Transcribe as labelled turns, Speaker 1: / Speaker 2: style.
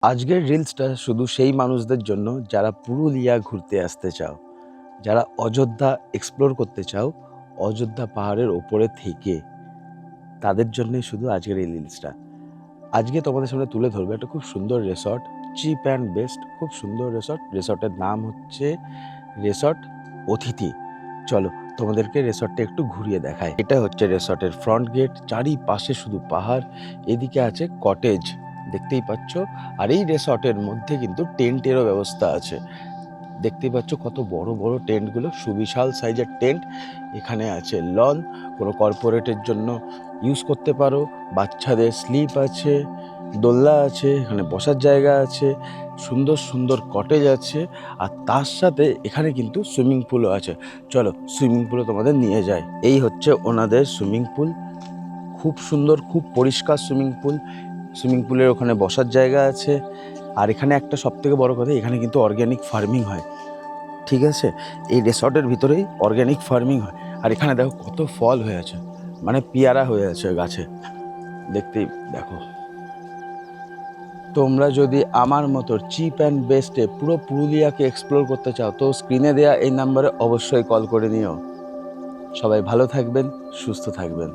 Speaker 1: আজকের রিলসটা শুধু সেই মানুষদের জন্য যারা পুরুলিয়া ঘুরতে আসতে চাও, যারা অযোধ্যা এক্সপ্লোর করতে চাও, অযোধ্যা পাহাড়ের ওপরে থেকে তাদের জন্যই শুধু আজকের এই রিলসটা। আজকে তোমাদের সামনে তুলে ধরবে একটা খুব সুন্দর রিসর্ট, চিপ অ্যান্ড বেস্ট, খুব সুন্দর রিসর্টের নাম হচ্ছে রিসর্ট অতিথি। চলো তোমাদেরকে রিসর্টটা একটু ঘুরিয়ে দেখায়। এটা হচ্ছে রিসর্টের ফ্রন্ট গেট, চারিপাশে শুধু পাহাড়, এদিকে আছে কটেজ দেখতেই পাচ্ছ। আর এই রিসর্টের মধ্যে কিন্তু টেন্টেরও ব্যবস্থা আছে, দেখতেই পাচ্ছ কত বড় বড় টেন্টগুলো, সুবিশাল সাইজের টেন্ট। এখানে আছে লন, কোনো কর্পোরেটের জন্য ইউজ করতে পারো, বাচ্চাদের স্লিপ আছে, দোলনা আছে, এখানে বসার জায়গা আছে, সুন্দর সুন্দর কটেজ আছে, আর তার সাথে এখানে কিন্তু সুইমিং পুলও আছে। চলো সুইমিং পুলে তোমাদের নিয়ে যায়। এই হচ্ছে ওনাদের সুইমিং পুল, খুব সুন্দর, খুব পরিষ্কার সুইমিং পুল। সুইমিং পুলের ওখানে বসার জায়গা আছে। আর এখানে একটা সবথেকে বড় কথা, এখানে কিন্তু অর্গ্যানিক ফার্মিং হয়, ঠিক আছে? এই রিসর্টের ভিতরেই অর্গ্যানিক ফার্মিং হয়। আর এখানে দেখো কত ফল হয়ে আছে, মানে পেয়ারা হয়ে আছে গাছে, দেখতেই দেখো। তোমরা যদি আমার মতো চিপ অ্যান্ড বেস্টে পুরো পুরুলিয়াকে এক্সপ্লোর করতে চাও তো স্ক্রিনে দেওয়া এই নাম্বারে অবশ্যই কল করে নিও। সবাই ভালো থাকবেন, সুস্থ থাকবেন।